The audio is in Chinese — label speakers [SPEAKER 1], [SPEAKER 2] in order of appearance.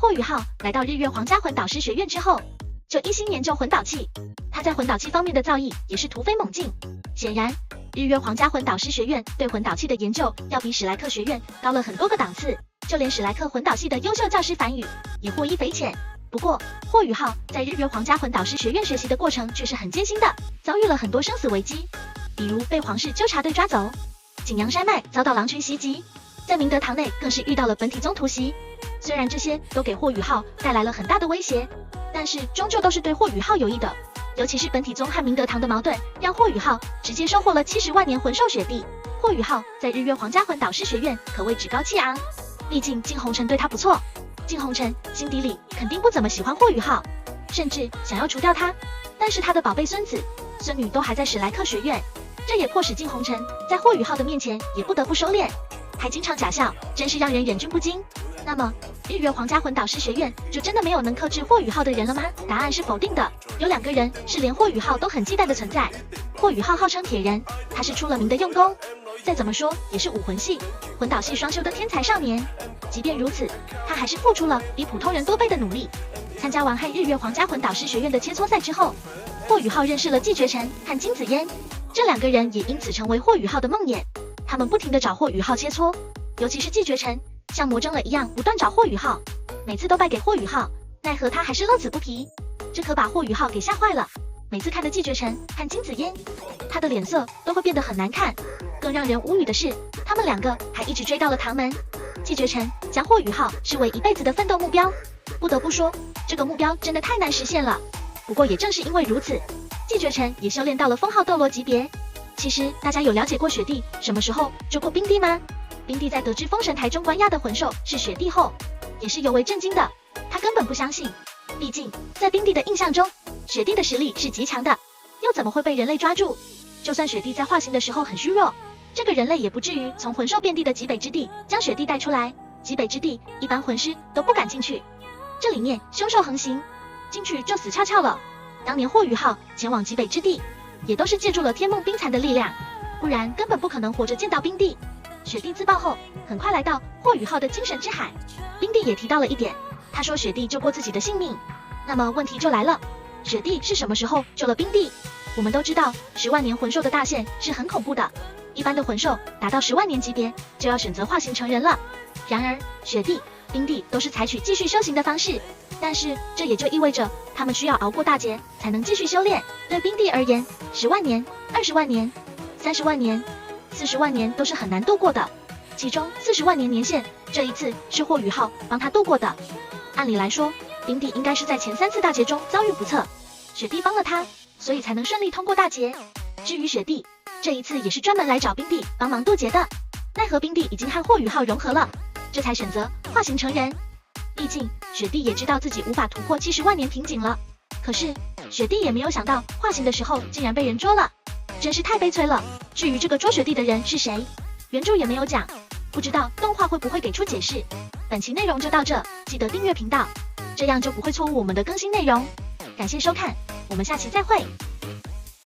[SPEAKER 1] 霍雨浩来到日月皇家魂导师学院之后，就一心研究魂导器。他在魂导器方面的造诣也是突飞猛进。显然，日月皇家魂导师学院对魂导器的研究要比史莱克学院高了很多个档次。就连史莱克魂导系的优秀教师樊宇也获益匪浅。不过，霍雨浩在日月皇家魂导师学院学习的过程却是很艰辛的，遭遇了很多生死危机，比如被皇室纠察队抓走，景阳山脉遭到狼群袭击，在明德堂内更是遇到了本体宗突袭。虽然这些都给霍雨浩带来了很大的威胁，但是终究都是对霍雨浩有益的。尤其是本体宗和明德堂的矛盾，让霍雨浩直接收获了70万年魂兽雪地。霍雨浩在日月皇家魂导师学院可谓趾高气昂，毕竟靖红尘对他不错。靖红尘心底里肯定不怎么喜欢霍雨浩，甚至想要除掉他。但是他的宝贝孙子、孙女都还在史莱克学院，这也迫使靖红尘在霍雨浩的面前也不得不收敛，还经常假笑，真是让人忍俊不禁。那么，日月皇家魂导师学院就真的没有能克制霍雨浩的人了吗？答案是否定的。有2个人是连霍雨浩都很忌惮的存在。霍雨浩号称铁人，他是出了名的用功，再怎么说也是武魂系、魂导系双修的天才少年。即便如此，他还是付出了比普通人多倍的努力。参加完和日月皇家魂导师学院的切磋赛之后，霍雨浩认识了季绝尘和金子嫣，这2个人也因此成为霍雨浩的梦魇。他们不停地找霍雨浩切磋，尤其是季绝尘，像魔怔了一样不断找霍雨浩，每次都败给霍雨浩，奈何他还是乐此不疲，这可把霍雨浩给吓坏了。每次看着季绝尘和金子嫣，他的脸色都会变得很难看。更让人无语的是，他们2个还一直追到了唐门。季绝尘将霍雨浩视为一辈子的奋斗目标，不得不说，这个目标真的太难实现了。不过也正是因为如此，季绝尘也修炼到了封号斗罗级别。其实大家有了解过雪帝什么时候救过冰帝吗？冰帝在得知封神台中关押的魂兽是雪帝后，也是尤为震惊的。他根本不相信，毕竟在冰帝的印象中，雪帝的实力是极强的，又怎么会被人类抓住？就算雪帝在化形的时候很虚弱，这个人类也不至于从魂兽遍地的极北之地将雪帝带出来。极北之地一般魂师都不敢进去，这里面凶兽横行，进去就死翘翘了。当年霍雨浩前往极北之地，也都是借助了天梦冰蚕的力量，不然根本不可能活着见到冰帝。雪帝自爆后，很快来到霍雨浩的精神之海。冰帝也提到了一点，他说雪帝救过自己的性命。那么问题就来了，雪帝是什么时候救了冰帝？我们都知道10万年魂兽的大限是很恐怖的，一般的魂兽达到10万年级别就要选择化形成人了。然而雪帝、冰帝都是采取继续修行的方式，但是这也就意味着他们需要熬过大劫才能继续修炼。对冰帝而言，10万年、20万年、30万年、40万年都是很难度过的，其中40万年年限，这一次是霍雨浩帮他度过的。按理来说，冰帝应该是在前3次大劫中遭遇不测，雪帝帮了他，所以才能顺利通过大劫。至于雪帝，这一次也是专门来找冰帝帮忙渡劫的，奈何冰帝已经和霍雨浩融合了，这才选择化形成人。毕竟雪帝也知道自己无法突破70万年瓶颈了，可是雪帝也没有想到化形的时候竟然被人捉了，真是太悲催了。至于这个捉雪帝的人是谁，原著也没有讲，不知道动画会不会给出解释。本期内容就到这，记得订阅频道，这样就不会错过我们的更新内容。感谢收看，我们下期再会。